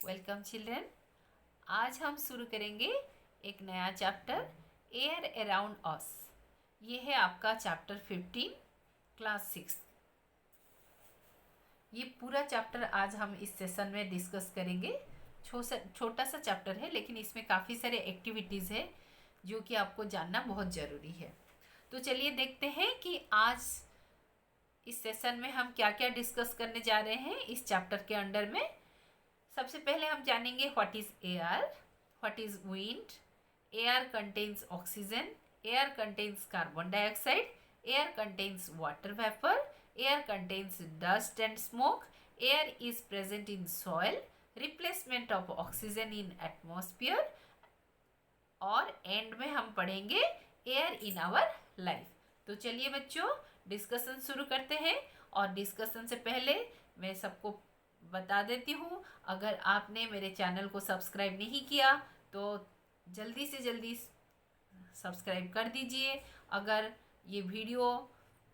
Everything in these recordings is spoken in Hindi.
Welcome children. आज हम शुरू करेंगे एक नया चैप्टर एयर अराउंड अस। ये है आपका चैप्टर 15 क्लास 6। ये पूरा चैप्टर आज हम इस सेशन में डिस्कस करेंगे। छोटा सा चैप्टर है लेकिन इसमें काफ़ी सारे एक्टिविटीज़ है जो कि आपको जानना बहुत ज़रूरी है। तो चलिए देखते हैं कि आज इस सेशन में हम क्या क्या डिस्कस करने जा रहे हैं इस चैप्टर के अंडर में। सबसे पहले हम जानेंगे what is air, what is wind. Air contains oxygen, air contains carbon dioxide, air contains water vapour, air contains dust and smoke, air is present in soil, replacement of oxygen in atmosphere और एंड में हम पढ़ेंगे एयर इन आवर लाइफ। तो चलिए बच्चों डिस्कशन शुरू करते हैं। और डिस्कशन से पहले मैं सबको बता देती हूँ, अगर आपने मेरे चैनल को सब्सक्राइब नहीं किया तो जल्दी से जल्दी सब्सक्राइब कर दीजिए। अगर ये वीडियो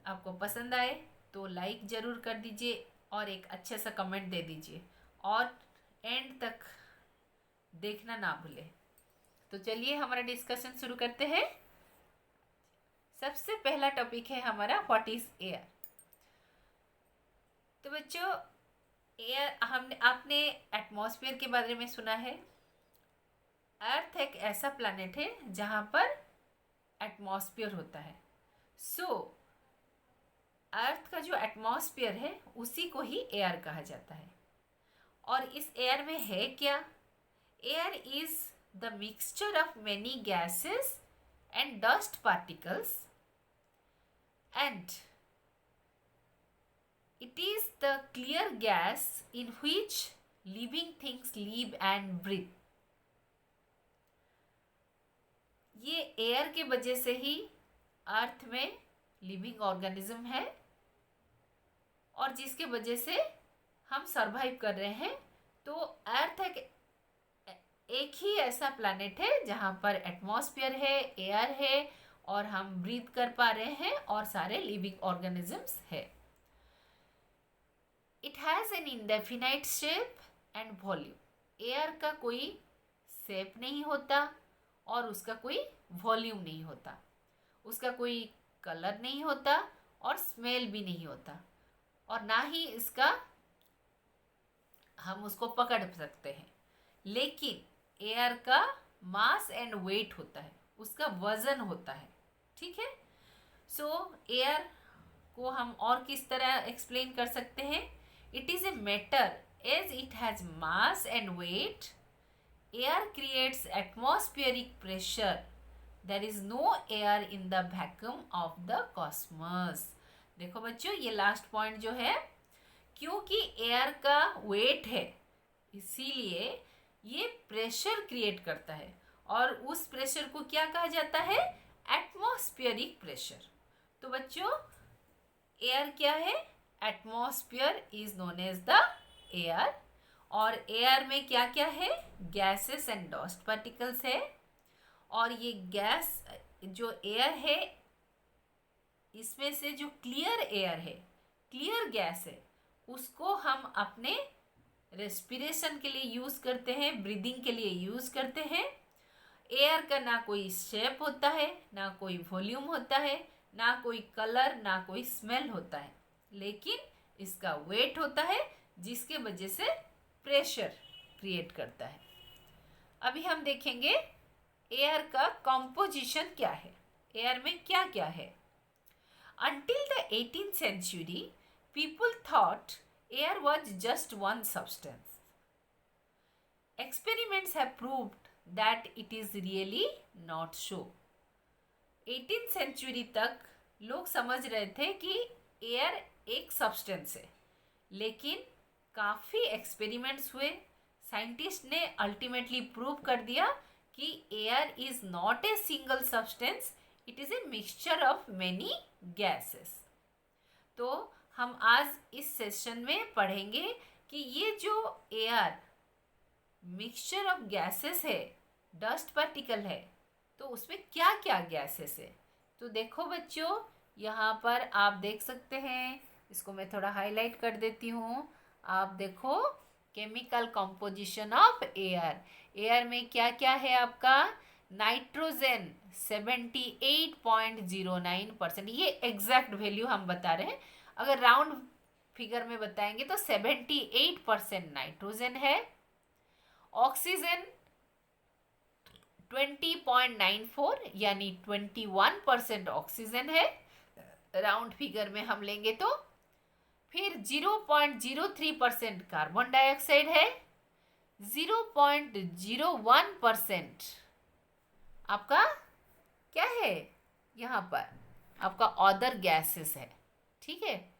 आपको पसंद आए तो लाइक ज़रूर कर दीजिए और एक अच्छा सा कमेंट दे दीजिए और एंड तक देखना ना भूलें। तो चलिए हमारा डिस्कशन शुरू करते हैं। सबसे पहला टॉपिक है हमारा व्हाट इज एयर। तो बच्चों एयर आपने एटमॉस्फेयर के बारे में सुना है। अर्थ एक ऐसा प्लैनेट है जहाँ पर एटमॉस्फेयर होता है। अर्थ का जो एटमॉस्फेयर है उसी को ही एयर कहा जाता है। और इस एयर में है क्या? Air is the mixture of many gases and dust particles and it is the clear gas in which living things live and breathe। ये एयर के वजह से ही अर्थ में लिविंग ऑर्गेनिज्म है और जिसके वजह से हम सरवाइव कर रहे हैं। तो अर्थ एक ही ऐसा प्लैनेट है जहाँ पर एटमॉस्फेयर है, एयर है और हम ब्रीथ कर पा रहे हैं और सारे लिविंग ऑर्गेनिजम्स है। It has an indefinite shape and volume. Air का कोई शेप नहीं होता और उसका कोई वॉल्यूम नहीं होता, उसका कोई कलर नहीं होता और स्मेल भी नहीं होता और ना ही इसका हम उसको पकड़ सकते हैं। लेकिन एयर का मास एंड वेट होता है, उसका वजन होता है। ठीक है। एयर को हम और किस तरह एक्सप्लेन कर सकते हैं? It is a matter as it has mass and weight. Air creates atmospheric pressure. There is no air in the vacuum of the cosmos. देखो बच्चों ये लास्ट पॉइंट जो है, क्योंकि एयर का वेट है इसीलिए ये प्रेशर क्रिएट करता है और उस प्रेशर को क्या कहा जाता है? Atmospheric pressure. तो बच्चों एयर क्या है? Atmosphere is known as the air. और एयर में क्या क्या है? गैसेस एंड डस्ट पार्टिकल्स है। और ये गैस जो एयर है इसमें से जो क्लियर एयर है, क्लियर गैस है, उसको हम अपने रेस्पिरेशन के लिए यूज़ करते हैं, ब्रीदिंग के लिए यूज़ करते हैं। एयर का ना कोई शेप होता है, ना कोई वॉल्यूम होता है, ना कोई कलर, ना कोई स्मेल होता है, लेकिन इसका वेट होता है जिसके वजह से प्रेशर क्रिएट करता है। अभी हम देखेंगे एयर का कॉम्पोजिशन क्या है, एयर में क्या क्या है। Until the 18th century, people thought air was just one substance. Experiments have proved that it is really not so. 18th century तक लोग समझ रहे थे कि एयर एक सब्सटेंस है, लेकिन काफ़ी एक्सपेरिमेंट्स हुए, साइंटिस्ट ने अल्टीमेटली प्रूव कर दिया कि air is not a single substance, it is a mixture of many gases. तो हम आज इस सेशन में पढ़ेंगे कि ये जो एयर मिक्सचर ऑफ गैसेस है, डस्ट पार्टिकल है, तो उसमें क्या क्या गैसेस है। तो देखो बच्चों यहाँ पर आप देख सकते हैं, इसको मैं थोड़ा हाईलाइट कर देती हूँ। आप देखो chemical composition of air. Air में क्या क्या है आपका? नाइट्रोजन 78.09%, ये एग्जैक्ट वैल्यू हम बता रहे हैं। अगर राउंड फिगर में बताएंगे तो 78% नाइट्रोजन है। ऑक्सीजन 20.94 यानी 21% ऑक्सीजन है राउंड फिगर में हम लेंगे तो। फिर 0.03% कार्बन डाइऑक्साइड है। 0.01% आपका क्या है यहाँ पर? आपका अदर गैसेस है। ठीक है,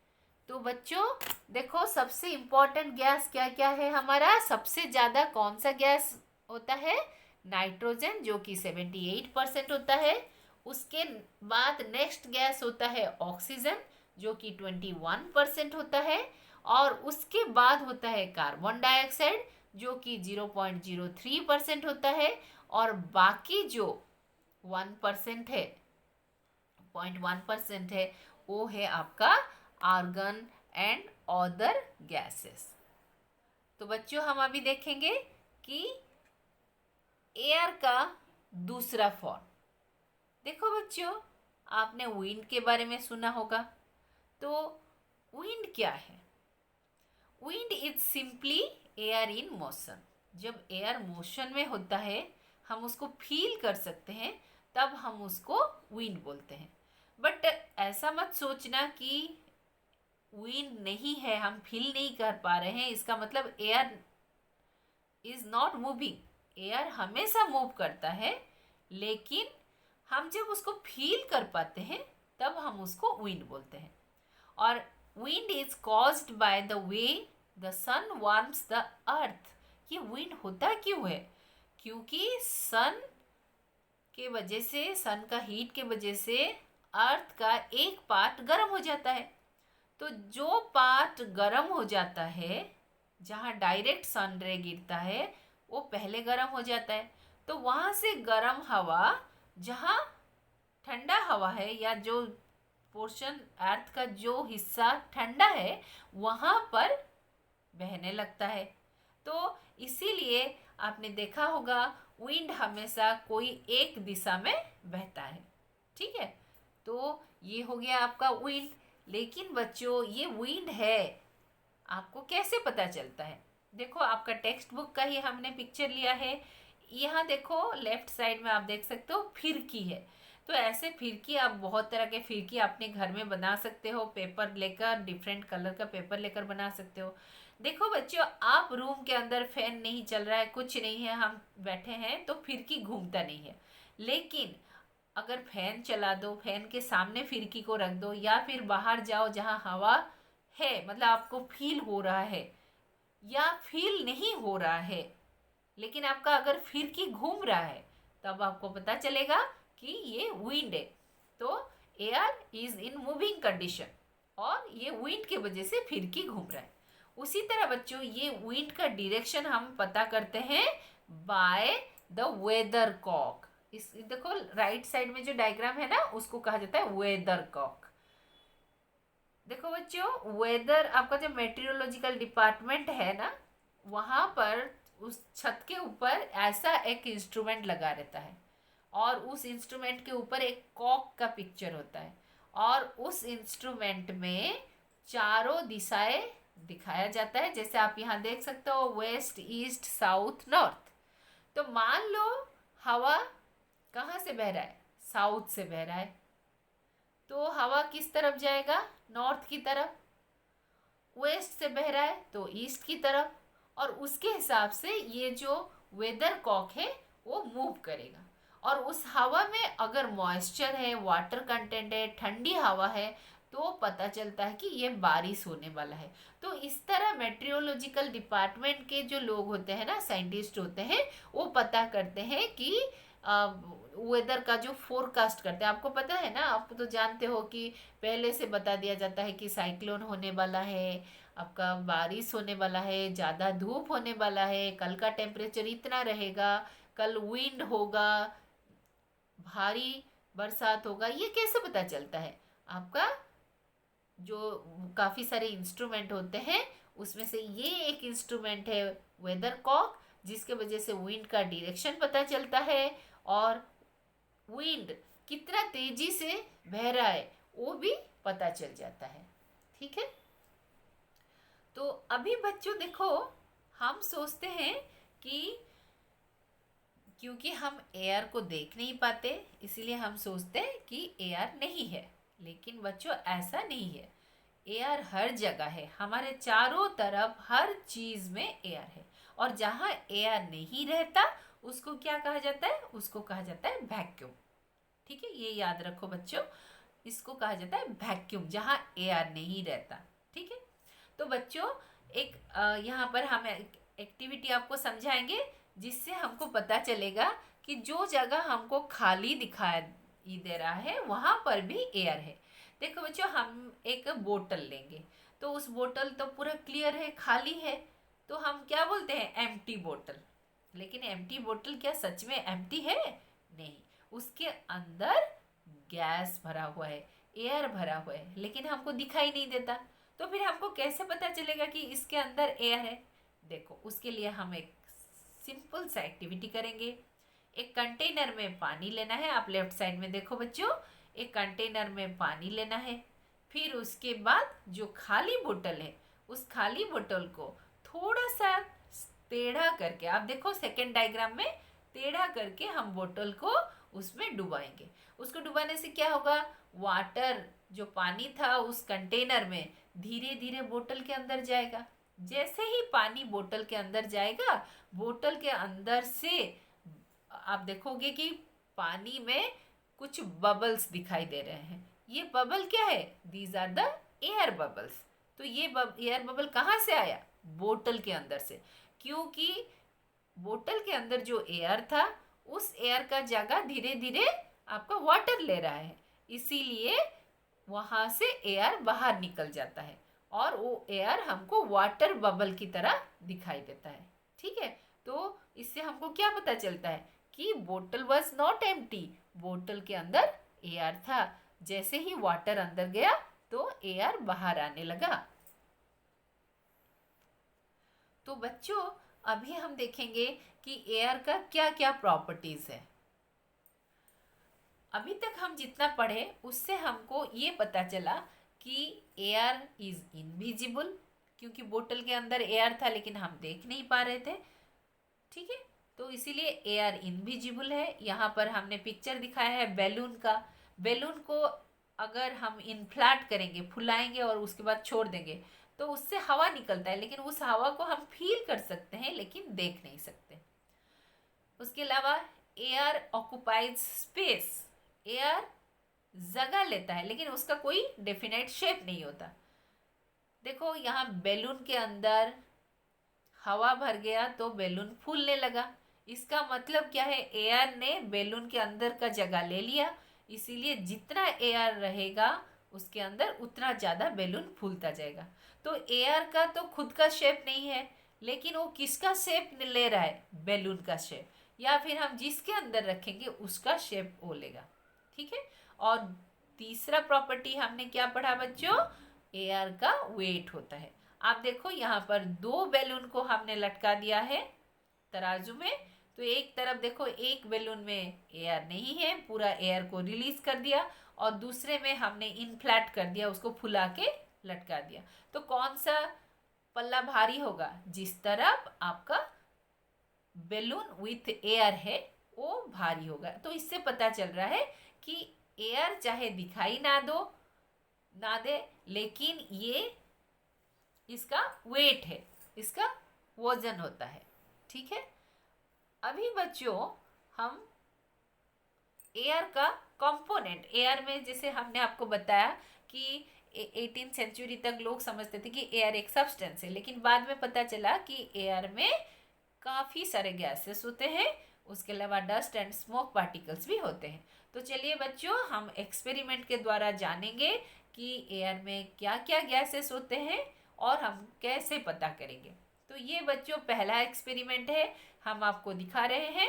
तो बच्चों देखो सबसे इंपॉर्टेंट गैस क्या क्या है हमारा? सबसे ज़्यादा कौन सा गैस होता है? नाइट्रोजन, जो कि 78% होता है। उसके बाद नेक्स्ट गैस होता है ऑक्सीजन, जो कि 21% होता है। और उसके बाद होता है कार्बन डाइऑक्साइड, जो कि 0.03% होता है। और बाकी जो 1% है, 0.1% है, वो है आपका आर्गन एंड अदर गैसेस। तो बच्चों हम अभी देखेंगे कि एयर का दूसरा फॉर्म। देखो बच्चों, आपने विंड के बारे में सुना होगा। तो विंड क्या है? Wind is simply air in motion. जब एयर मोशन में होता है, हम उसको फील कर सकते हैं, तब हम उसको विंड बोलते हैं। बट ऐसा मत सोचना कि विंड नहीं है, हम फील नहीं कर पा रहे हैं, इसका मतलब air is not moving. Air हमेशा मूव करता है, लेकिन हम जब उसको फील कर पाते हैं तब हम उसको विंड बोलते हैं। और wind is caused by the way the sun warms the earth. ये विंड होता क्यों है? क्योंकि सन के वजह से, सन का हीट के वजह से अर्थ का एक पार्ट गर्म हो जाता है। तो जो पार्ट गर्म हो जाता है, जहाँ डायरेक्ट सन रे गिरता है, वो पहले गर्म हो जाता है। तो वहाँ से गर्म हवा, जहाँ ठंडा हवा है या जो पोर्शन अर्थ का जो हिस्सा ठंडा है, वहाँ पर बहने लगता है। तो इसीलिए आपने देखा होगा विंड हमेशा कोई एक दिशा में बहता है। ठीक है, तो ये हो गया आपका विंड। लेकिन बच्चों, ये विंड है, आपको कैसे पता चलता है? देखो, आपका टेक्स्ट बुक का ही हमने पिक्चर लिया है। यहाँ देखो लेफ्ट साइड में आप देख सकते हो फिरकी है। तो ऐसे फिरकी, आप बहुत तरह के फिरकी अपने घर में बना सकते हो। पेपर लेकर, डिफरेंट कलर का पेपर लेकर बना सकते हो। देखो बच्चों, आप रूम के अंदर फैन नहीं चल रहा है, कुछ नहीं है, हम बैठे हैं, तो फिरकी घूमता नहीं है। लेकिन अगर फैन चला दो, फैन के सामने फिरकी को रख दो, या फिर बाहर जाओ जहाँ हवा है, मतलब आपको फील हो रहा है या फील नहीं हो रहा है, लेकिन आपका अगर फिरकी घूम रहा है, तब आपको पता चलेगा कि ये विंड है। तो air is in moving condition, और ये विंड के वजह से फिरकी घूम रहा है। उसी तरह बच्चों, ये विंड का डायरेक्शन हम पता करते हैं बाय द वेदर कॉक। इस देखो राइट साइड में जो डायग्राम है ना, उसको कहा जाता है वेदर कॉक। देखो बच्चों, वेदर, आपका जो मेट्रोलॉजिकल डिपार्टमेंट है ना, वहाँ पर उस छत के ऊपर ऐसा एक इंस्ट्रूमेंट लगा रहता है, और उस इंस्ट्रूमेंट के ऊपर एक कॉक का पिक्चर होता है, और उस इंस्ट्रूमेंट में चारों दिशाएं दिखाया जाता है। जैसे आप यहाँ देख सकते हो, वेस्ट, ईस्ट, साउथ, नॉर्थ। तो मान लो हवा कहाँ से बह रहा है? साउथ से बह रहा है, तो हवा किस तरफ जाएगा? नॉर्थ की तरफ। वेस्ट से बह रहा है तो ईस्ट की तरफ। और उसके हिसाब से ये जो वेदर कॉक है वो मूव करेगा। और उस हवा में अगर मॉइस्चर है, वाटर कंटेंट है, ठंडी हवा है, तो पता चलता है कि ये बारिश होने वाला है। तो इस तरह मेट्रोलॉजिकल डिपार्टमेंट के जो लोग होते हैं ना, साइंटिस्ट होते हैं, वो पता करते हैं कि वेदर का जो फोरकास्ट करते हैं। आपको पता है ना, आप तो जानते हो कि पहले से बता दिया जाता है कि साइक्लोन होने वाला है, आपका बारिश होने वाला है, ज़्यादा धूप होने वाला है, कल का टेम्परेचर इतना रहेगा, कल विंड होगा, भारी बरसात होगा। ये कैसे पता चलता है? आपका जो काफ़ी सारे इंस्ट्रूमेंट होते हैं, उसमें से ये एक इंस्ट्रूमेंट है वेदर कॉक, जिसके वजह से विंड का डायरेक्शन पता चलता है और विंड कितना तेजी से बह रहा है वो भी पता चल जाता है। ठीक है, तो अभी बच्चों देखो, हम सोचते हैं कि क्योंकि हम एयर को देख नहीं पाते इसलिए हम सोचते हैं कि एयर नहीं है, लेकिन बच्चों ऐसा नहीं है। एयर हर जगह है, हमारे चारों तरफ हर चीज में एयर है। और जहाँ एयर नहीं रहता उसको क्या कहा जाता है? उसको कहा जाता है वैक्यूम। ठीक है, ये याद रखो बच्चों, इसको कहा जाता है वैक्यूम, जहाँ एयर नहीं रहता। ठीक है, तो बच्चों एक यहाँ पर हम एक्टिविटी आपको समझाएंगे जिससे हमको पता चलेगा कि जो जगह हमको खाली दिखाई दे रहा है वहाँ पर भी एयर है। देखो बच्चों, हम एक बोतल लेंगे तो उस बोतल तो पूरा क्लियर है, खाली है, तो हम क्या बोलते हैं? एम्प्टी बोतल। लेकिन एम्प्टी बोतल क्या सच में एम्प्टी है? नहीं, उसके अंदर गैस भरा हुआ है, एयर भरा हुआ है, लेकिन हमको दिखाई नहीं देता। तो फिर हमको कैसे पता चलेगा कि इसके अंदर एयर है? देखो, उसके लिए हम एक सिंपल सा एक्टिविटी करेंगे। एक कंटेनर में पानी लेना है, आप लेफ्ट साइड में देखो बच्चों, एक कंटेनर में पानी लेना है। फिर उसके बाद जो खाली बोतल है उस खाली बोतल को थोड़ा सा टेढ़ा करके, आप देखो सेकेंड डायग्राम में, टेढ़ा करके हम बोतल को उसमें डुबाएंगे। उसको डुबाने से क्या होगा? वाटर जो पानी था उस कंटेनर में धीरे धीरे बोतल के अंदर जाएगा। जैसे ही पानी बोतल के अंदर जाएगा, बोतल के अंदर से आप देखोगे कि पानी में कुछ बबल्स दिखाई दे रहे हैं। ये बबल क्या है? These are the air bubbles. तो ये एयर बबल कहाँ से आया? बोतल के अंदर से, क्योंकि बोतल के अंदर जो एयर था उस एयर का जगह धीरे धीरे आपका वाटर ले रहा है, इसीलिए वहां से एयर बाहर निकल जाता है और वो एयर हमको वाटर बबल की तरह दिखाई देता है। ठीक है, तो इससे हमको क्या पता चलता है कि बोतल वॉज नॉट एम्प्टी, बोतल के अंदर एयर था। जैसे ही वाटर अंदर गया तो एयर बाहर आने लगा। तो बच्चों अभी हम देखेंगे कि एयर का क्या क्या प्रॉपर्टीज है। अभी तक हम जितना पढ़े उससे हमको ये पता चला कि एयर इज इनविजिबल, क्योंकि बोतल के अंदर एयर था लेकिन हम देख नहीं पा रहे थे। ठीक है, तो इसीलिए एयर इनविजिबल है। यहाँ पर हमने पिक्चर दिखाया है बैलून का। बैलून को अगर हम इन्फ्लाट करेंगे, फुलाएंगे और उसके बाद छोड़ देंगे तो उससे हवा निकलता है, लेकिन उस हवा को हम फील कर सकते हैं लेकिन देख नहीं सकते। उसके अलावा एयर ऑक्युपाइज स्पेस, एयर जगह लेता है लेकिन उसका कोई डेफिनेट शेप नहीं होता। देखो यहाँ बैलून के अंदर हवा भर गया तो बैलून फूलने लगा। इसका मतलब क्या है? एयर ने बैलून के अंदर का जगह ले लिया, इसीलिए जितना एयर रहेगा उसके अंदर उतना ज़्यादा बैलून फूलता जाएगा। तो एयर का तो खुद का शेप नहीं है, लेकिन वो किसका शेप ले रहा है? बैलून का शेप, या फिर हम जिसके अंदर रखेंगे उसका शेप वो लेगा। ठीक है, और तीसरा प्रॉपर्टी हमने क्या पढ़ा बच्चों? एयर का वेट होता है। आप देखो यहाँ पर दो बैलून को हमने लटका दिया है तराजू में, तो एक तरफ देखो एक बैलून में एयर नहीं है, पूरा एयर को रिलीज कर दिया, और दूसरे में हमने इनफ्लैट कर दिया, उसको फुला के लटका दिया। तो कौन सा पल्ला भारी होगा? जिस तरफ आपका बैलून विथ एयर है वो भारी होगा। तो इससे पता चल रहा है कि एयर चाहे दिखाई ना दे, लेकिन ये इसका वेट है, इसका वजन होता है। ठीक है, अभी बच्चों हम एयर का कंपोनेंट, एयर में जैसे हमने आपको बताया कि 18th सेंचुरी तक लोग समझते थे कि एयर एक सब्सटेंस है, लेकिन बाद में पता चला कि एयर में काफ़ी सारे गैसेस होते हैं, उसके अलावा डस्ट एंड स्मोक पार्टिकल्स भी होते हैं। तो चलिए बच्चों, हम एक्सपेरिमेंट के द्वारा जानेंगे कि एयर में क्या क्या गैसेस होते हैं और हम कैसे पता करेंगे। तो ये बच्चों पहला एक्सपेरिमेंट है, हम आपको दिखा रहे हैं,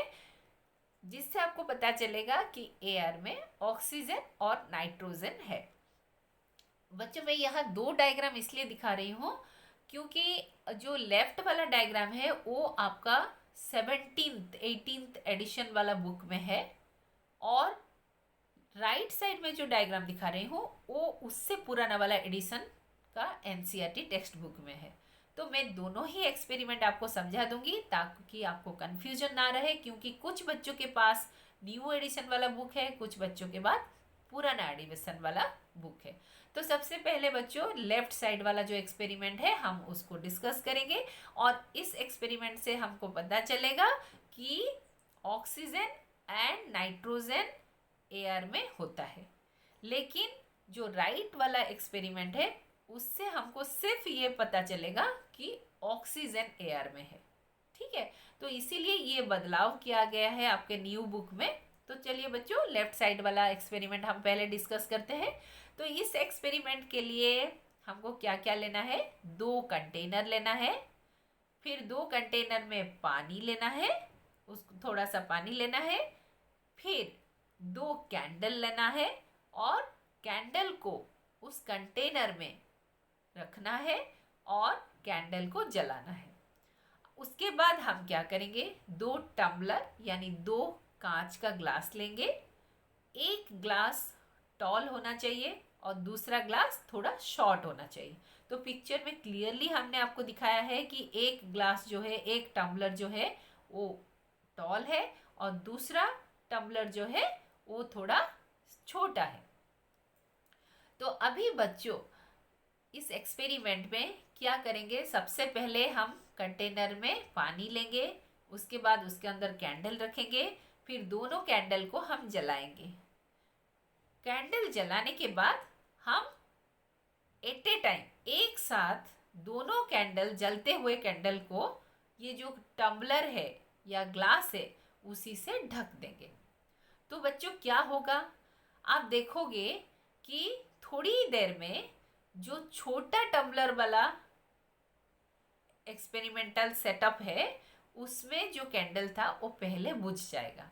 जिससे आपको पता चलेगा कि एयर में ऑक्सीजन और नाइट्रोजन है। बच्चों मैं यहाँ दो डायग्राम इसलिए दिखा रही हूँ क्योंकि जो लेफ्ट वाला डायग्राम है वो आपका 18th एडिशन वाला बुक में है, और राइट साइड में जो डायग्राम दिखा रही हूँ वो उससे पुराना वाला एडिशन का एनसीईआरटी टेक्स्ट बुक में है। तो मैं दोनों ही एक्सपेरिमेंट आपको समझा दूंगी ताकि आपको कंफ्यूजन ना रहे, क्योंकि कुछ बच्चों के पास न्यू एडिशन वाला बुक है, कुछ बच्चों के पास पुराना एडिशन वाला बुक है। तो सबसे पहले बच्चों लेफ्ट साइड वाला जो एक्सपेरिमेंट है हम उसको डिस्कस करेंगे, और इस एक्सपेरिमेंट से हमको पता चलेगा कि ऑक्सीजन एंड नाइट्रोजन एयर में होता है। लेकिन जो राइट वाला एक्सपेरिमेंट है उससे हमको सिर्फ ये पता चलेगा कि ऑक्सीजन एयर में है। ठीक है, तो इसीलिए ये बदलाव किया गया है आपके न्यू बुक में। तो चलिए बच्चों लेफ्ट साइड वाला एक्सपेरिमेंट हम पहले डिस्कस करते हैं। तो इस एक्सपेरिमेंट के लिए हमको क्या क्या लेना है, 2 कंटेनर लेना है, फिर 2 कंटेनर में पानी लेना है, उसको थोड़ा सा पानी लेना है, फिर 2 कैंडल लेना है, और कैंडल को उस कंटेनर में रखना है और कैंडल को जलाना है। उसके बाद हम क्या करेंगे, 2 टम्बलर यानी 2 कांच का ग्लास लेंगे। एक ग्लास टॉल होना चाहिए और दूसरा ग्लास थोड़ा शॉर्ट होना चाहिए। तो पिक्चर में क्लियरली हमने आपको दिखाया है कि एक ग्लास जो है, एक टम्बलर जो है वो टॉल है और दूसरा टम्बलर जो है वो थोड़ा छोटा है। तो अभी बच्चों इस एक्सपेरिमेंट में क्या करेंगे, सबसे पहले हम कंटेनर में पानी लेंगे, उसके बाद उसके अंदर कैंडल रखेंगे, फिर दोनों कैंडल को हम जलाएंगे। कैंडल जलाने के बाद हम एट ए टाइम एक साथ दोनों कैंडल, जलते हुए कैंडल को ये जो टम्बलर है या ग्लास है उसी से ढक देंगे। तो बच्चों क्या होगा, आप देखोगे कि थोड़ी देर में जो छोटा टम्बलर वाला एक्सपेरिमेंटल सेटअप है उसमें जो कैंडल था वो पहले बुझ जाएगा,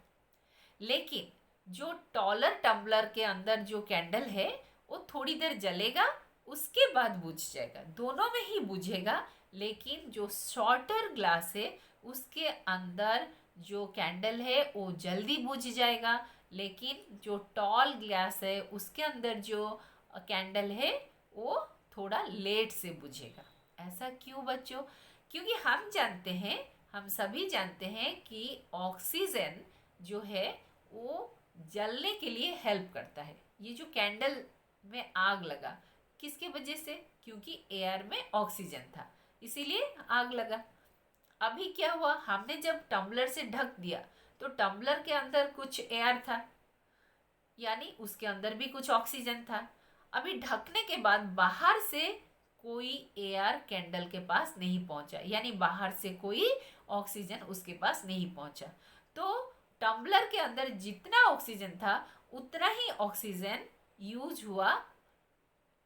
लेकिन जो टॉलर टम्बलर के अंदर जो कैंडल है वो थोड़ी देर जलेगा, उसके बाद बुझ जाएगा। दोनों में ही बुझेगा, लेकिन जो शॉर्टर ग्लास है उसके अंदर जो कैंडल है वो जल्दी बुझ जाएगा, लेकिन जो टॉल ग्लास है उसके अंदर जो कैंडल है वो थोड़ा लेट से बुझेगा। ऐसा क्यों बच्चों, क्योंकि हम जानते हैं, हम सभी जानते हैं कि ऑक्सीजन जो है वो जलने के लिए हेल्प करता है। ये जो कैंडल में आग लगा किसके वजह से, क्योंकि एयर में ऑक्सीजन था इसीलिए आग लगा। अभी क्या हुआ, हमने जब टम्बलर से ढक दिया तो टम्बलर के अंदर कुछ एयर था, यानी उसके अंदर भी कुछ ऑक्सीजन था। अभी ढकने के बाद बाहर से कोई एयर कैंडल के पास नहीं पहुंचा, यानी बाहर से कोई ऑक्सीजन उसके पास नहीं पहुंचा। तो टम्बलर के अंदर जितना ऑक्सीजन था उतना ही ऑक्सीजन यूज हुआ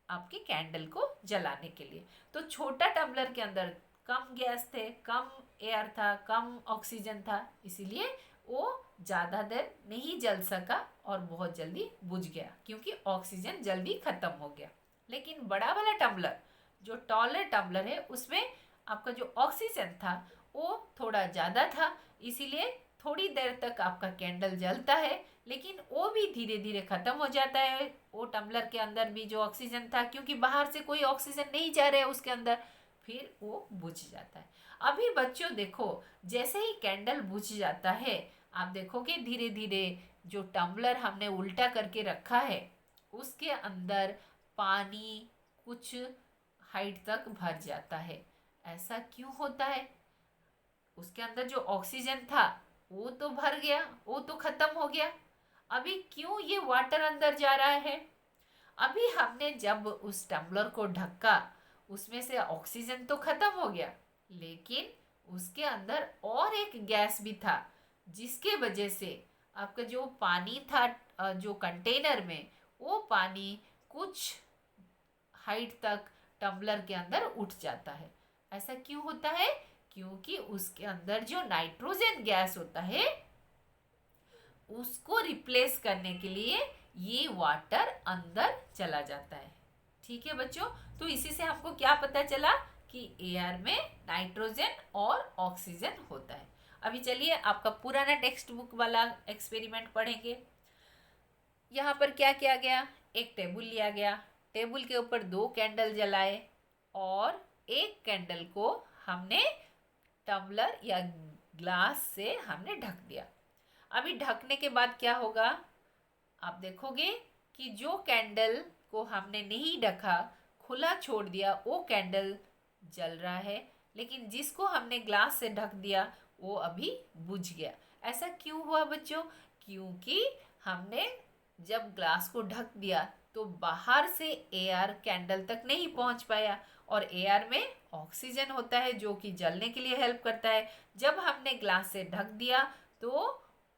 आपके कैंडल को जलाने के लिए। तो छोटा टम्बलर के अंदर कम गैस थे, कम एयर था, कम ऑक्सीजन था, इसीलिए वो ज़्यादा देर नहीं जल सका और बहुत जल्दी बुझ गया, क्योंकि ऑक्सीजन जल्दी ख़त्म हो गया। लेकिन बड़ा वाला टम्बलर जो टॉलर टम्बलर है उसमें आपका जो ऑक्सीजन था वो थोड़ा ज़्यादा था, इसीलिए थोड़ी देर तक आपका कैंडल जलता है, लेकिन वो भी धीरे धीरे ख़त्म हो जाता है। वो टम्बलर के अंदर भी जो ऑक्सीजन था, क्योंकि बाहर से कोई ऑक्सीजन नहीं जा रहा है उसके अंदर, फिर वो बुझ जाता है। अभी बच्चों देखो, जैसे ही कैंडल बुझ जाता है आप देखोगे धीरे धीरे जो टम्बलर हमने उल्टा करके रखा है उसके अंदर पानी कुछ हाइट तक भर जाता है। ऐसा क्यों होता है, उसके अंदर जो ऑक्सीजन था वो तो भर गया, वो तो खत्म हो गया, अभी क्यों ये वाटर अंदर जा रहा है। अभी हमने जब उस टम्बलर को ढका उसमें से ऑक्सीजन तो खत्म हो गया, लेकिन उसके अंदर और एक गैस भी था, जिसके वजह से आपका जो पानी था जो कंटेनर में, वो पानी कुछ हाइट तक टम्बलर के अंदर उठ जाता है। ऐसा क्यों होता है, क्योंकि उसके अंदर जो नाइट्रोजन गैस होता है उसको रिप्लेस करने के लिए ये वाटर अंदर चला जाता है। ठीक है बच्चों, तो इसी से हमको क्या पता चला कि एयर में नाइट्रोजन और ऑक्सीजन होता है। अभी चलिए आपका पुराना टेक्स्ट बुक वाला एक्सपेरिमेंट पढ़ेंगे। यहाँ पर क्या किया गया, एक टेबल लिया गया, टेबल के ऊपर 2 कैंडल जलाए और एक कैंडल को हमने टम्बलर या ग्लास से हमने ढक दिया। अभी ढकने के बाद क्या होगा, आप देखोगे कि जो कैंडल को हमने नहीं ढका, खुला छोड़ दिया, वो कैंडल जल रहा है, लेकिन जिसको हमने ग्लास से ढक दिया वो अभी बुझ गया। ऐसा क्यों हुआ बच्चों? क्योंकि हमने जब ग्लास को ढक दिया तो बाहर से एयर कैंडल तक नहीं पहुंच पाया, और एयर में ऑक्सीजन होता है जो कि जलने के लिए हेल्प करता है। जब हमने ग्लास से ढक दिया तो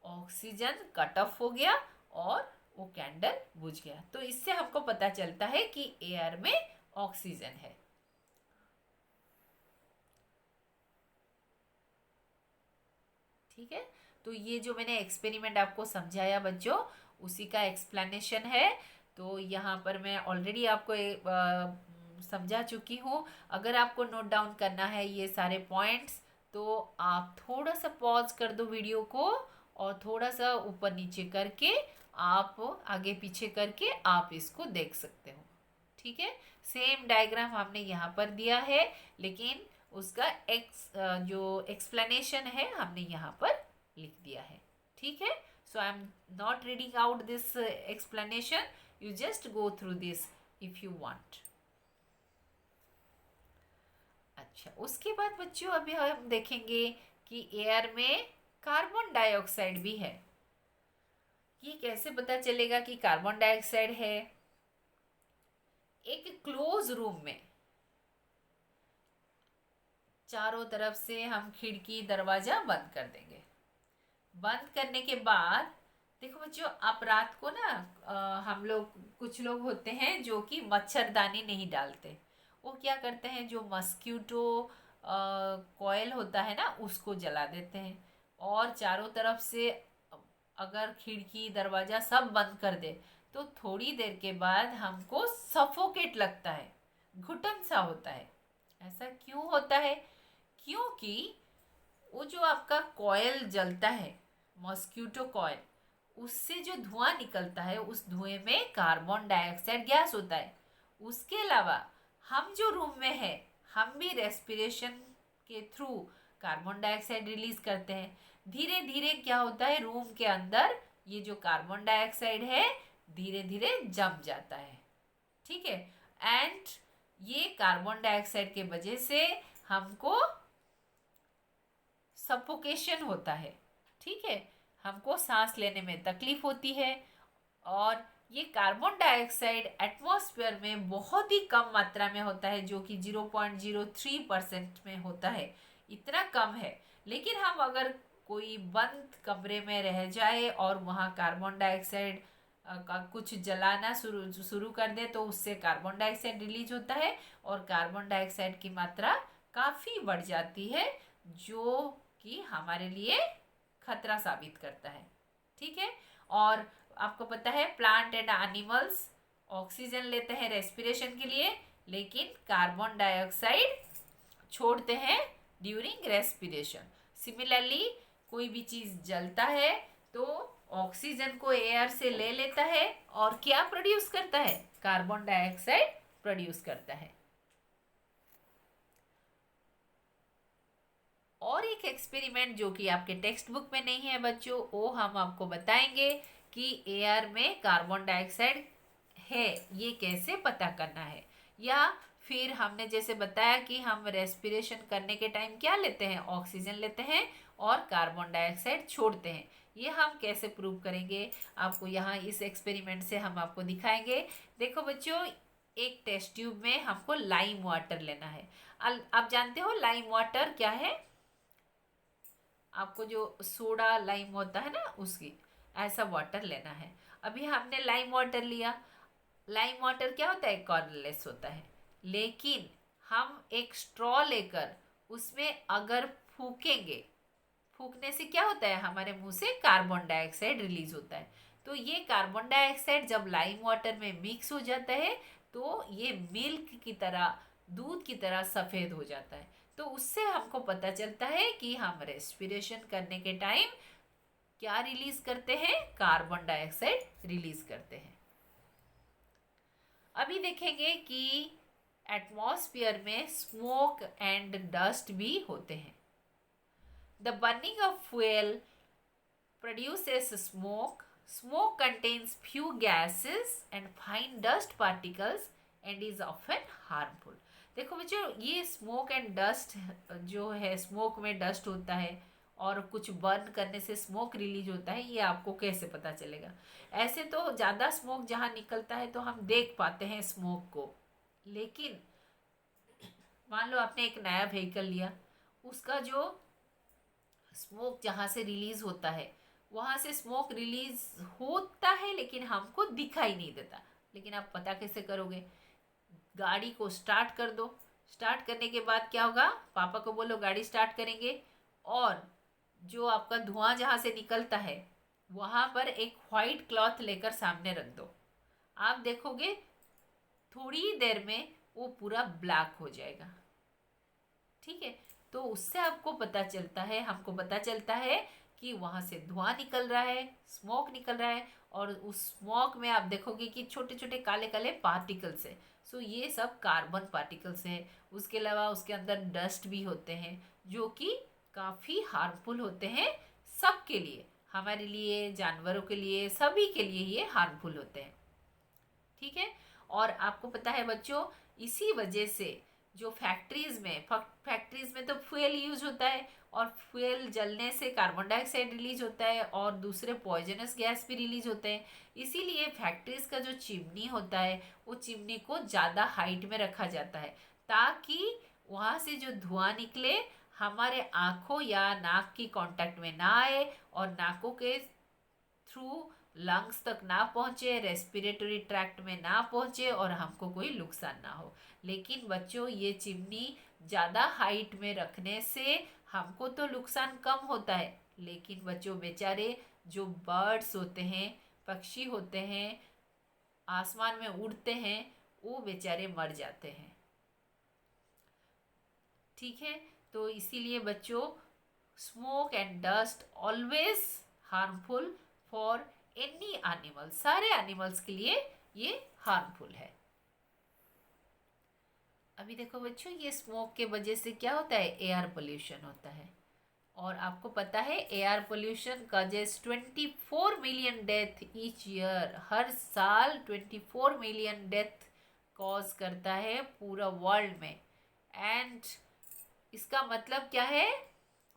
ऑक्सीजन कट ऑफ हो गया और वो कैंडल बुझ गया। तो इससे हमको पता चलता है कि एयर में ऑक्सीजन है। ठीक है, तो ये जो मैंने एक्सपेरिमेंट आपको समझाया बच्चों, उसी का एक्सप्लेनेशन है। तो यहाँ पर मैं ऑलरेडी आपको समझा चुकी हूँ। अगर आपको नोट डाउन करना है ये सारे पॉइंट्स, तो आप थोड़ा सा पॉज कर दो वीडियो को और थोड़ा सा ऊपर नीचे करके आप आगे पीछे करके आप इसको देख सकते हो। ठीक है, सेम डायग्राम हमने यहाँ पर दिया है, लेकिन उसका जो एक्सप्लेनेशन है हमने यहाँ पर लिख दिया है। ठीक है, so I am not reading out this explanation, you just go through this if you want. अच्छा, उसके बाद बच्चों अभी हम देखेंगे कि एयर में कार्बन डाइऑक्साइड भी है। ये कैसे पता चलेगा कि कार्बन डाइऑक्साइड है? एक क्लोज रूम में चारों तरफ से हम खिड़की दरवाजा बंद कर देंगे। बंद करने के बाद देखो बच्चों, आप रात को ना हम लोग, कुछ लोग होते हैं जो कि मच्छरदानी नहीं डालते। वो क्या करते हैं, जो मस्क्यूटो कॉयल होता है ना, उसको जला देते हैं और चारों तरफ से अगर खिड़की दरवाजा सब बंद कर दे तो थोड़ी देर के बाद हमको सफोकेट लगता है, घुटन सा होता है। ऐसा क्यों होता है? क्योंकि वो जो आपका कॉयल जलता है, मॉस्किटो कॉयल, उससे जो धुआं निकलता है, उस धुएं में कार्बन डाइऑक्साइड गैस होता है। उसके अलावा हम जो रूम में है, हम भी रेस्पिरेशन के थ्रू कार्बन डाइऑक्साइड रिलीज करते हैं। धीरे धीरे क्या होता है, रूम के अंदर ये जो कार्बन डाइऑक्साइड है धीरे धीरे जम जाता है। ठीक है, एंड ये कार्बन डाइऑक्साइड के वजह से हमको सफोकेशन होता है। ठीक है, हमको सांस लेने में तकलीफ होती है। और ये कार्बन डाइऑक्साइड एटमॉस्फेयर में बहुत ही कम मात्रा में होता है, जो कि 0.03% में होता है, इतना कम है। लेकिन हम अगर कोई बंद कमरे में रह जाए और वहाँ कार्बन डाइऑक्साइड का कुछ जलाना शुरू कर दे तो उससे कार्बन डाइऑक्साइड रिलीज होता है और कार्बन डाइऑक्साइड की मात्रा काफ़ी बढ़ जाती है, जो कि हमारे लिए खतरा साबित करता है। ठीक है, और आपको पता है प्लांट एंड एनिमल्स ऑक्सीजन लेते हैं रेस्पिरेशन के लिए, लेकिन कार्बन डाइऑक्साइड छोड़ते हैं ड्यूरिंग रेस्पिरेशन। सिमिलरली कोई भी चीज़ जलता है तो ऑक्सीजन को एयर से ले लेता है और क्या प्रोड्यूस करता है? कार्बन डाइऑक्साइड प्रोड्यूस करता है। और एक एक्सपेरिमेंट जो कि आपके टेक्स्ट बुक में नहीं है बच्चों, वो हम आपको बताएंगे कि एयर में कार्बन डाइऑक्साइड है, ये कैसे पता करना है। या फिर हमने जैसे बताया कि हम रेस्पिरेशन करने के टाइम क्या लेते हैं, ऑक्सीजन लेते हैं और कार्बन डाइऑक्साइड छोड़ते हैं। ये हम कैसे प्रूव करेंगे, आपको यहाँ इस एक्सपेरिमेंट से हम आपको दिखाएंगे। देखो बच्चों, एक टेस्ट ट्यूब में हमको लाइम वाटर लेना है। आप जानते हो लाइम वाटर क्या है? आपको जो सोडा लाइम होता है ना, उसकी ऐसा वाटर लेना है। अभी हमने लाइम वाटर लिया। लाइम वाटर क्या होता है? कलरलेस होता है। लेकिन हम एक स्ट्रॉ लेकर उसमें अगर फूकेंगे, फूकने से क्या होता है? हमारे मुंह से कार्बन डाइऑक्साइड रिलीज होता है। तो ये कार्बन डाइऑक्साइड जब लाइम वाटर में मिक्स हो जाता है तो ये मिल्क की तरह दूध की तरह सफ़ेद हो जाता है। तो उससे हमको पता चलता है कि हम रेस्पिरेशन करने के टाइम क्या रिलीज करते हैं, कार्बन डाइऑक्साइड रिलीज करते हैं। अभी देखेंगे कि एटमॉस्फेयर में स्मोक एंड डस्ट भी होते हैं। The burning of fuel produces smoke. Smoke contains few gases and fine dust particles and is often harmful. देखो बच्चों, ये स्मोक एंड डस्ट जो है, स्मोक में डस्ट होता है और कुछ बर्न करने से स्मोक रिलीज होता है, ये आपको कैसे पता चलेगा? ऐसे तो ज़्यादा स्मोक जहाँ निकलता है तो हम देख पाते हैं स्मोक को, लेकिन मान लो आपने एक नया व्हीकल लिया, उसका जो स्मोक जहाँ से रिलीज होता है वहाँ से स्मोक रिलीज होता है लेकिन हमको दिखाई नहीं देता। लेकिन आप पता कैसे करोगे? गाड़ी को स्टार्ट कर दो, स्टार्ट करने के बाद क्या होगा, पापा को बोलो गाड़ी स्टार्ट करेंगे, और जो आपका धुआं जहाँ से निकलता है वहाँ पर एक वाइट क्लॉथ लेकर सामने रख दो। आप देखोगे थोड़ी देर में वो पूरा ब्लैक हो जाएगा। ठीक है, तो उससे आपको पता चलता है, हमको पता चलता है कि वहाँ से धुआं निकल रहा है, स्मोक निकल रहा है, और उस स्मोक में आप देखोगे कि छोटे छोटे काले काले पार्टिकल्स है। सो ये सब कार्बन पार्टिकल्स हैं। उसके अलावा उसके अंदर डस्ट भी होते हैं जो कि काफ़ी हार्मफुल होते हैं सबके लिए, हमारे लिए, जानवरों के लिए, सभी के लिए ये हार्मफुल होते हैं। ठीक है, और आपको पता है बच्चों, इसी वजह से जो फैक्ट्रीज में तो फ्यूल यूज होता है, और फ्यूल जलने से कार्बन डाइऑक्साइड रिलीज होता है और दूसरे पॉइजनस गैस भी रिलीज होते हैं। इसीलिए फैक्ट्रीज का जो चिमनी होता है वो चिमनी को ज़्यादा हाइट में रखा जाता है, ताकि वहाँ से जो धुआं निकले हमारे आँखों या नाक की कांटेक्ट में ना आए और नाकों के थ्रू लंग्स तक ना पहुँचे, रेस्पिरेटरी ट्रैक्ट में ना पहुँचे और हमको कोई नुकसान ना हो। लेकिन बच्चों, ये चिमनी ज़्यादा हाइट में रखने से हमको तो नुकसान कम होता है, लेकिन बच्चों बेचारे जो बर्ड्स होते हैं, पक्षी होते हैं, आसमान में उड़ते हैं, वो बेचारे मर जाते हैं। ठीक है, तो इसीलिए बच्चों, smoke and dust always harmful for any animal, सारे एनिमल्स के लिए ये हार्मफुल है। अभी देखो बच्चों, ये स्मोक के वजह से क्या होता है, एयर पोल्यूशन होता है। और आपको पता है air pollution causes 24 million death each year. हर साल 24 मिलियन डेथ कॉज करता है पूरा वर्ल्ड में। एंड इसका मतलब क्या है,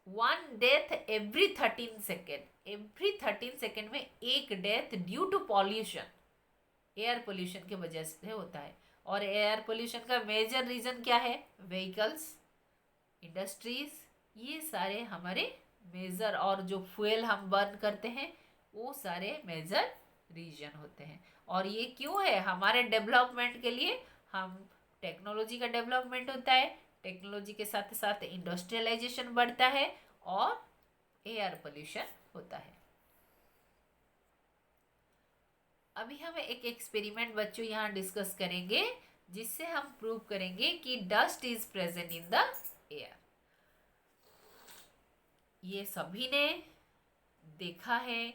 1 death every 13 second. Every 13 second में एक death due to pollution, air pollution की वजह से होता है। और एयर पोल्यूशन का मेजर रीज़न क्या है, व्हीकल्स, इंडस्ट्रीज, ये सारे हमारे मेजर, और जो फ्यूल हम बर्न करते हैं वो सारे मेजर रीजन होते हैं। और ये क्यों है, हमारे डेवलपमेंट के लिए, हम टेक्नोलॉजी का डेवलपमेंट होता है, टेक्नोलॉजी के साथ साथ इंडस्ट्रियलाइजेशन बढ़ता है और एयर पोल्यूशन होता है। अभी हम एक एक्सपेरिमेंट बच्चों यहाँ डिस्कस करेंगे, जिससे हम प्रूव करेंगे कि dust is present in the air. ये सभी ने देखा है,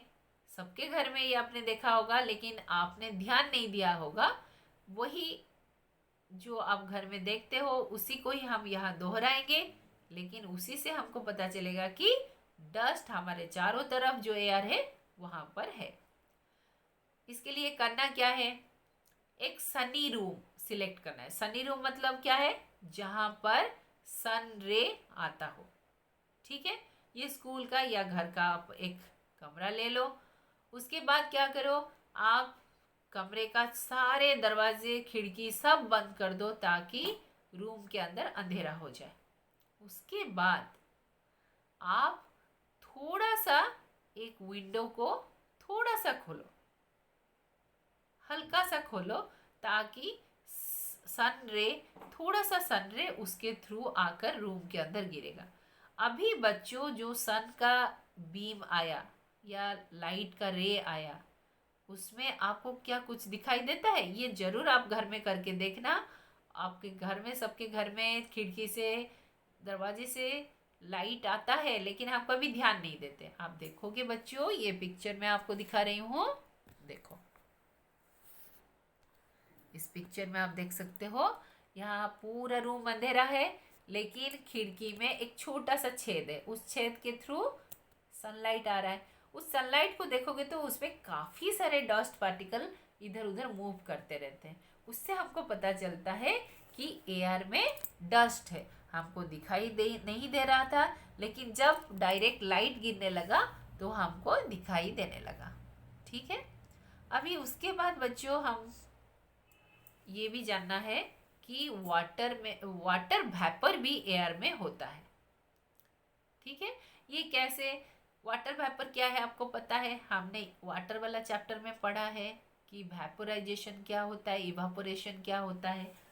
सबके घर में ये आपने देखा होगा, लेकिन आपने ध्यान नहीं दिया होगा। वही जो आप घर में देखते हो उसी को ही हम यहाँ दोहराएंगे, लेकिन उसी से हमको पता चलेगा कि डस्ट हमारे चारों तरफ जो एयर है वहाँ पर है। इसके लिए करना क्या है, एक सनी रूम सिलेक्ट करना है। सनी रूम मतलब क्या है, जहाँ पर सन रे आता हो। ठीक है, ये स्कूल का या घर का आप एक कमरा ले लो। उसके बाद क्या करो, आप कमरे का सारे दरवाजे खिड़की सब बंद कर दो ताकि रूम के अंदर अंधेरा हो जाए। उसके बाद आप थोड़ा सा एक विंडो को थोड़ा सा खोलो, हल्का सा खोलो, ताकि सन रे, थोड़ा सा सन रे उसके थ्रू आकर रूम के अंदर गिरेगा। अभी बच्चों, जो सन का बीम आया या लाइट का रे आया, उसमें आपको क्या कुछ दिखाई देता है, ये जरूर आप घर में करके देखना। आपके घर में, सबके घर में खिड़की से, दरवाजे से लाइट आता है, लेकिन आप कभी ध्यान नहीं देते। आप देखोगे बच्चों, ये पिक्चर मैं आपको दिखा रही हूँ, देखो इस पिक्चर में आप देख सकते हो, यहाँ पूरा रूम अंधेरा है, लेकिन खिड़की में एक छोटा सा छेद है, उस छेद के थ्रू सनलाइट आ रहा है। उस सनलाइट को देखोगे तो उसमें काफ़ी सारे डस्ट पार्टिकल इधर उधर मूव करते रहते हैं। उससे हमको पता चलता है कि एयर में डस्ट है। हमको दिखाई दे नहीं दे रहा था, लेकिन जब डायरेक्ट लाइट गिरने लगा तो हमको दिखाई देने लगा। ठीक है, अभी उसके बाद बच्चों हम ये भी जानना है कि वाटर वेपर भी एयर में होता है। ठीक है, ये कैसे? वाटर वेपर क्या है आपको पता है? हमने वाटर वाला चैप्टर में पढ़ा है कि वेपोराइजेशन क्या होता है, इवापोरेशन क्या होता है।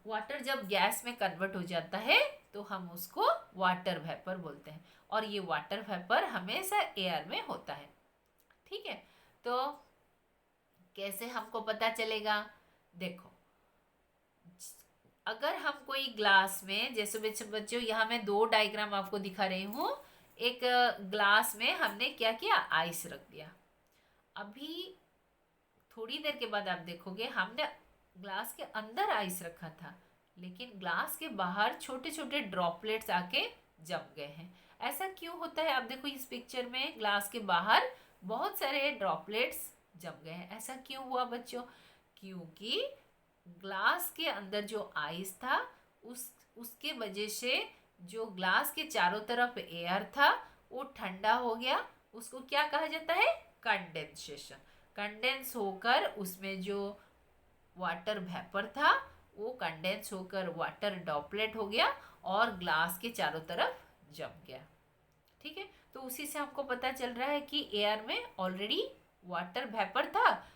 वाटर जब गैस में कन्वर्ट हो जाता है तो हम उसको वाटर वेपर बोलते हैं, और ये वाटर वेपर हमेशा एयर में होता है। ठीक है, तो कैसे हमको पता चलेगा? देखो, अगर हम कोई ग्लास में, जैसे बच्चों यहाँ मैं दो डायग्राम आपको दिखा रही हूँ। एक ग्लास में हमने क्या किया, आइस रख दिया। अभी थोड़ी देर के बाद आप देखोगे हमने ग्लास के अंदर आइस रखा था, लेकिन ग्लास के बाहर छोटे छोटे ड्रॉपलेट्स आके जम गए हैं। ऐसा क्यों होता है? आप देखो इस पिक्चर में ग्लास के बाहर बहुत सारे ड्रॉपलेट्स जम गए हैं। ऐसा क्यों हुआ बच्चों? क्योंकि ग्लास के अंदर जो आइस था उसके वजह से जो ग्लास के चारों तरफ एयर था वो ठंडा हो गया। उसको क्या कहा जाता है? कंडेंसेशन। कंडेंस होकर उसमें जो वाटर वेपर था वो कंडेंस होकर वाटर ड्रॉपलेट हो गया और ग्लास के चारों तरफ जम गया। ठीक है, तो उसी से हमको पता चल रहा है कि एयर में ऑलरेडी वाटर वेपर था,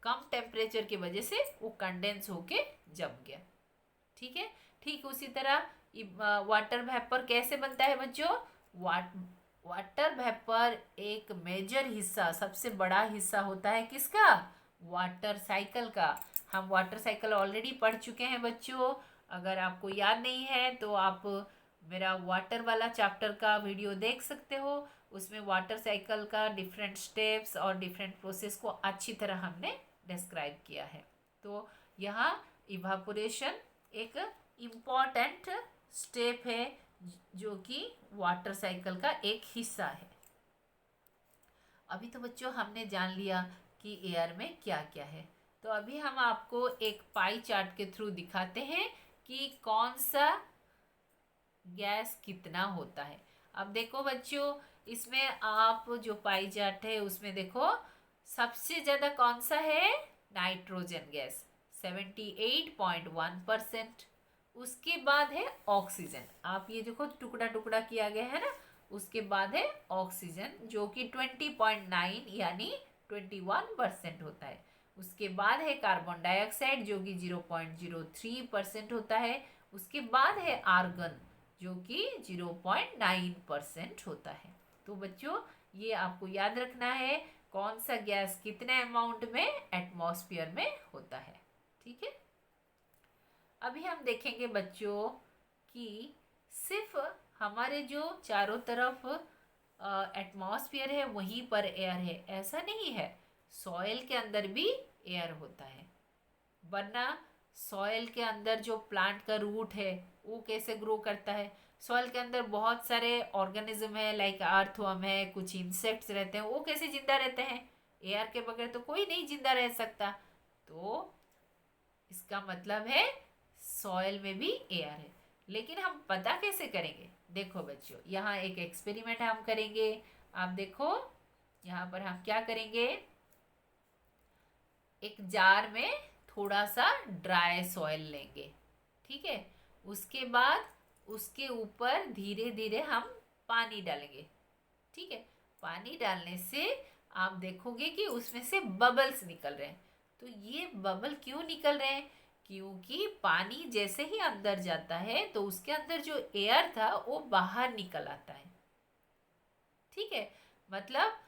कम टेम्परेचर की वजह से वो कंडेंस होके जम गया। ठीक है, ठीक उसी तरह वाटर वेपर कैसे बनता है बच्चों? वाटर वेपर एक मेजर हिस्सा, सबसे बड़ा हिस्सा होता है किसका? वाटर साइकिल का। हम वाटर साइकिल ऑलरेडी पढ़ चुके हैं बच्चों। अगर आपको याद नहीं है तो आप मेरा वाटर वाला चैप्टर का वीडियो देख सकते हो। उसमें वाटर साइकिल का डिफरेंट स्टेप्स और डिफरेंट प्रोसेस को अच्छी तरह हमने डिस्क्राइब किया है। तो यहाँ इवापोरेशन एक इम्पॉर्टेंट स्टेप है जो कि वाटर साइकिल का एक हिस्सा है। अभी तो बच्चों हमने जान लिया कि एयर में क्या क्या है। तो अभी हम आपको एक पाई चार्ट के थ्रू दिखाते हैं कि कौन सा गैस कितना होता है। अब देखो बच्चों, इसमें आप जो पाई चार्ट है उसमें देखो सबसे ज़्यादा कौन सा है? Nitrogen gas 78.1%। उसके बाद है ऑक्सीजन। आप ये देखो टुकड़ा टुकड़ा किया गया है ना, उसके बाद है ऑक्सीजन जो कि 20.9 यानी 21% होता है। उसके बाद है कार्बन डाइऑक्साइड जो कि 0.03% होता है। उसके बाद है आर्गन जो कि 0.9% होता है। तो बच्चों ये आपको याद रखना है कौन सा गैस कितने अमाउंट में एटमॉस्फेयर में होता है। ठीक है, अभी हम देखेंगे बच्चों कि सिर्फ हमारे जो चारों तरफ एटमॉस्फेयर है वहीं पर एयर है, ऐसा नहीं है। सॉइल के अंदर भी एयर होता है, वरना सॉइल के अंदर जो प्लांट का रूट है वो कैसे ग्रो करता है? सॉइल के अंदर बहुत सारे ऑर्गेनिज्म है, लाइक अर्थवर्म है, कुछ इंसेक्ट्स रहते हैं, वो कैसे जिंदा रहते हैं? एयर के बगैर तो कोई नहीं जिंदा रह सकता। तो इसका मतलब है सॉइल में भी एयर है। लेकिन हम पता कैसे करेंगे? देखो बच्चों, यहाँ एक एक्सपेरिमेंट हम करेंगे। आप देखो यहाँ पर हम क्या करेंगे, एक जार में थोड़ा सा ड्राई सॉइल लेंगे। ठीक है, उसके बाद उसके ऊपर धीरे धीरे हम पानी डालेंगे। ठीक है, पानी डालने से आप देखोगे कि उसमें से बबल्स निकल रहे हैं। तो ये बबल क्यों निकल रहे हैं? क्योंकि पानी जैसे ही अंदर जाता है तो उसके अंदर जो एयर था वो बाहर निकल आता है। ठीक है, मतलब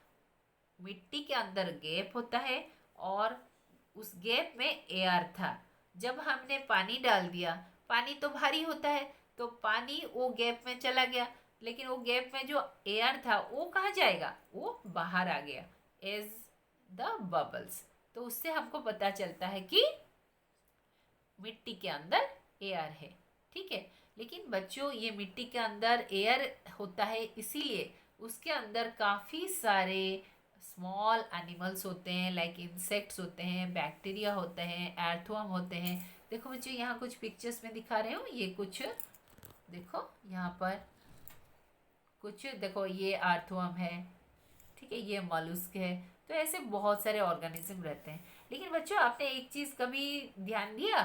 मिट्टी के अंदर गैप होता है और उस गैप में एयर था, जब हमने पानी डाल दिया, पानी तो भारी होता है, तो पानी वो गैप में चला गया, लेकिन वो गैप में जो एयर था वो कहाँ जाएगा, वो बाहर आ गया एज द बबल्स। तो उससे हमको पता चलता है कि मिट्टी के अंदर एयर है। ठीक है, लेकिन बच्चों ये मिट्टी के अंदर एयर होता है इसीलिए उसके अंदर काफ़ी सारे स्मॉल एनिमल्स होते हैं, लाइक इंसेक्ट्स होते हैं, बैक्टीरिया होते हैं, एर्थवर्म होते हैं। देखो बच्चों यहाँ कुछ पिक्चर्स में दिखा रहे हो, ये कुछ देखो यहाँ पर कुछ देखो, ये अर्थवर्म है, ठीक है, ये मॉलुस्क है। तो ऐसे बहुत सारे ऑर्गेनिज्म रहते हैं। लेकिन बच्चों आपने एक चीज़ कभी ध्यान दिया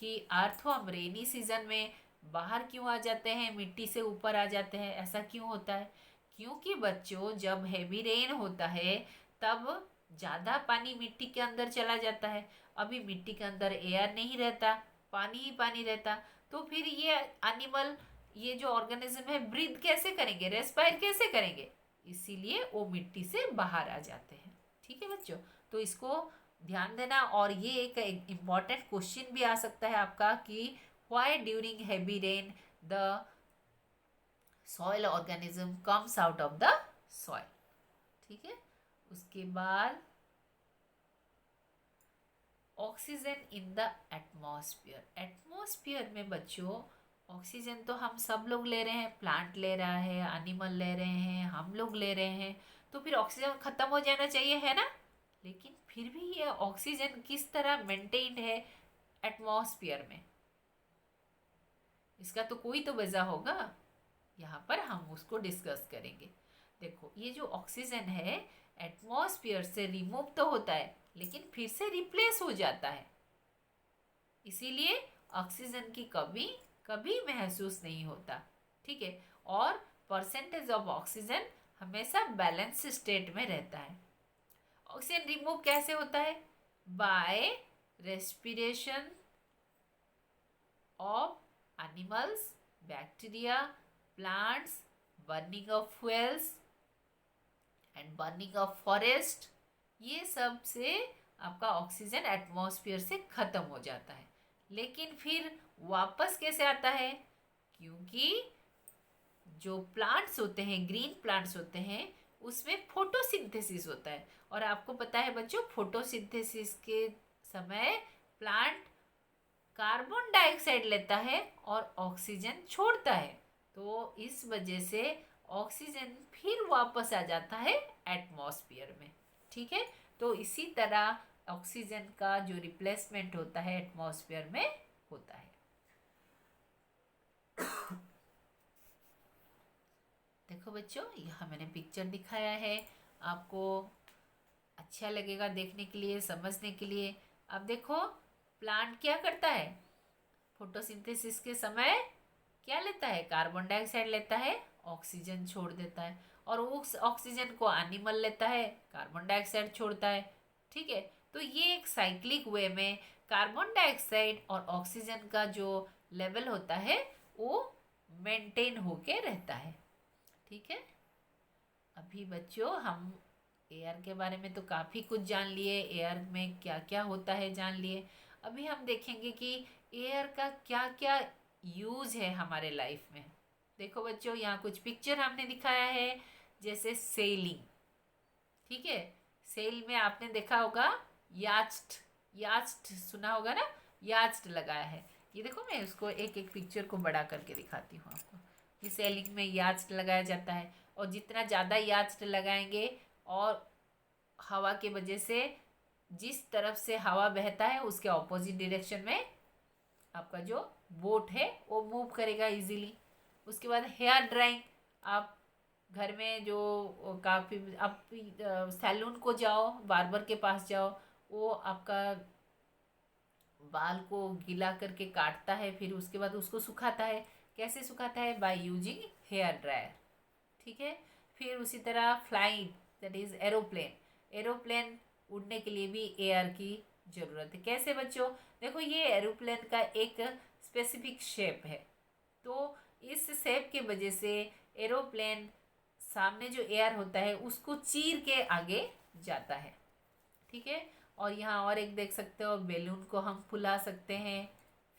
कि अर्थवर्म रेनी सीजन में बाहर क्यों आ जाते हैं, मिट्टी से ऊपर आ जाते हैं, ऐसा क्यों होता है? क्योंकि बच्चों जब हैवी रेन होता है तब ज़्यादा पानी मिट्टी के अंदर चला जाता है। अभी मिट्टी के अंदर एयर नहीं रहता, पानी ही पानी रहता, तो फिर ये एनिमल, ये जो ऑर्गेनिज्म है, ब्रीथ कैसे करेंगे, रेस्पायर कैसे करेंगे? इसीलिए वो मिट्टी से बाहर आ जाते हैं। ठीक है बच्चों, तो इसको ध्यान देना। और ये एक इम्पॉर्टेंट क्वेश्चन भी आ सकता है आपका कि why during heavy rain the soil organism comes out of the soil. ठीक है, उसके बाद oxygen in the atmosphere. Atmosphere में बच्चों ऑक्सीजन तो हम सब लोग ले रहे हैं, प्लांट ले रहा है, एनिमल ले रहे हैं, हम लोग ले रहे हैं, तो फिर ऑक्सीजन खत्म हो जाना चाहिए, है ना? लेकिन फिर भी ये ऑक्सीजन किस तरह मेंटेन्ड है एटमॉस्फेयर में, इसका तो कोई तो वजह होगा। यहाँ पर हम उसको डिस्कस करेंगे। देखो ये जो ऑक्सीजन है एटमॉस्फेयर से रिमूव तो होता है लेकिन फिर से रिप्लेस हो जाता है, इसीलिए ऑक्सीजन की कमी कभी महसूस नहीं होता। ठीक है, और परसेंटेज ऑफ ऑक्सीजन हमेशा बैलेंस स्टेट में रहता है। ऑक्सीजन रिमूव कैसे होता है? By respiration of animals, bacteria, plants, burning of fuels and burning of forest. ये सब से आपका ऑक्सीजन एटमॉस्फेयर से खत्म हो जाता है। लेकिन फिर वापस कैसे आता है? क्योंकि जो प्लांट्स होते हैं, ग्रीन प्लांट्स होते हैं, उसमें फोटोसिंथेसिस होता है। और आपको पता है बच्चों, फोटोसिंथेसिस के समय प्लांट कार्बन डाइऑक्साइड लेता है और ऑक्सीजन छोड़ता है, तो इस वजह से ऑक्सीजन फिर वापस आ जाता है एटमॉस्फेयर में। ठीक है, तो इसी तरह ऑक्सीजन का जो रिप्लेसमेंट होता है एटमॉस्फेयर में होता है। देखो बच्चों यहाँ मैंने पिक्चर दिखाया है, आपको अच्छा लगेगा देखने के लिए, समझने के लिए। अब देखो प्लांट क्या करता है, फोटोसिंथेसिस के समय क्या लेता है, कार्बन डाइऑक्साइड लेता है, ऑक्सीजन छोड़ देता है, और उस ऑक्सीजन को एनिमल लेता है, कार्बन डाइऑक्साइड छोड़ता है। ठीक है, तो ये एक साइक्लिक वे में कार्बन डाइऑक्साइड और ऑक्सीजन का जो लेवल होता है वो मेंटेन होके रहता है। ठीक है, अभी बच्चों हम एयर के बारे में तो काफ़ी कुछ जान लिए, एयर में क्या क्या होता है जान लिए। अभी हम देखेंगे कि एयर का क्या क्या यूज़ है हमारे लाइफ में। देखो बच्चों यहाँ कुछ पिक्चर हमने दिखाया है, जैसे सेलिंग। ठीक है, सेल में आपने देखा होगा यास्ट, यास्ट सुना होगा ना, यास्ट लगाया है। ये देखो मैं उसको एक एक पिक्चर को बड़ा करके दिखाती हूँ आपको। ये सेलिंग में यास्ट लगाया जाता है, और जितना ज़्यादा यास्ट लगाएंगे और हवा के वजह से जिस तरफ से हवा बहता है उसके ऑपोजिट डायरेक्शन में आपका जो बोट है वो मूव करेगा इजीली। उसके बाद हेयर ड्राइंग, आप घर में जो काफ़ी, आप सैलून को जाओ, बार्बर के पास जाओ, वो आपका बाल को गीला करके काटता है, फिर उसके बाद उसको सुखाता है। कैसे सुखाता है? By using hair dryer. ठीक है, फिर उसी तरह flight, that is aeroplane. Aeroplane उड़ने के लिए भी एयर की ज़रूरत है। कैसे बच्चों? देखो ये एरोप्लेन का एक स्पेसिफिक शेप है, तो इस शेप के वजह से एरोप्लेन सामने जो एयर होता है उसको चीर के आगे जाता है। ठीक है, और यहाँ और एक देख सकते हो, बैलून को हम फुला सकते हैं।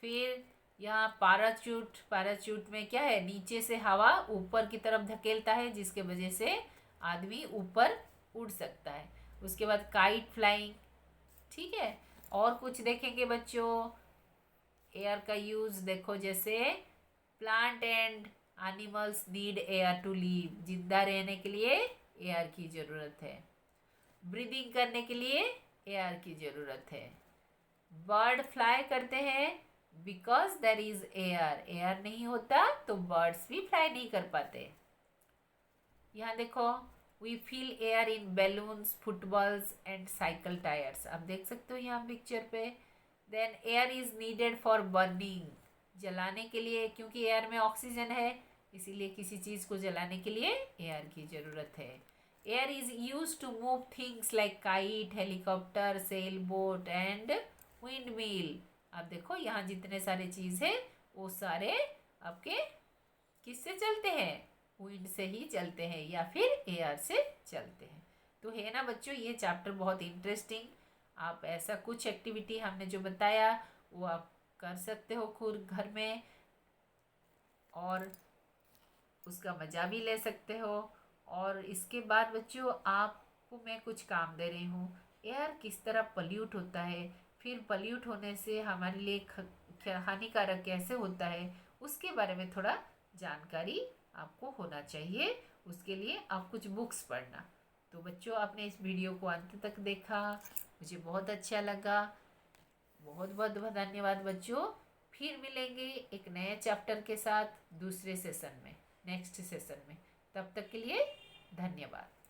फिर यहाँ पैराचूट, पैराचूट में क्या है, नीचे से हवा ऊपर की तरफ धकेलता है, जिसके वजह से आदमी ऊपर उड़ सकता है। उसके बाद काइट फ्लाइंग, ठीक है। और कुछ देखेंगे बच्चों, एयर का यूज देखो, जैसे plant and animals need air to live, जिंदा रहने के लिए एयर की ज़रूरत है। ब्रीदिंग करने के लिए एयर की ज़रूरत है। बर्ड फ्लाई करते हैं because there is air, air नहीं होता तो बर्ड्स भी फ्लाई नहीं कर पाते। यहाँ देखो, we feel air in balloons, footballs and cycle tyres, आप देख सकते हो यहाँ पिक्चर पे। Then air is needed for burning, जलाने के लिए, क्योंकि एयर में ऑक्सीजन है, इसीलिए किसी चीज़ को जलाने के लिए एयर की ज़रूरत है। Air is use to move things like kite, helicopter, sail boat and windmill. आप देखो यहाँ जितने सारे चीज़ है वो सारे आपके किससे चलते हैं, विंड से ही चलते हैं या फिर एयर से चलते हैं। तो है ना बच्चों, ये चैप्टर बहुत इंटरेस्टिंग। आप ऐसा कुछ एक्टिविटी हमने जो बताया वो आप कर सकते हो खुद घर में, और उसका मज़ा भी ले सकते हो। और इसके बाद बच्चों आपको मैं कुछ काम दे रही हूँ, एयर किस तरह पल्यूट होता है, फिर पल्यूट होने से हमारे लिए हानिकारक कैसे होता है, उसके बारे में थोड़ा जानकारी आपको होना चाहिए। उसके लिए आप कुछ बुक्स पढ़ना। तो बच्चों आपने इस वीडियो को अंत तक देखा, मुझे बहुत अच्छा लगा। बहुत बहुत धन्यवाद बच्चों। फिर मिलेंगे एक नए चैप्टर के साथ दूसरे सेशन में, नेक्स्ट सेशन में। तब तक के लिए धन्यवाद।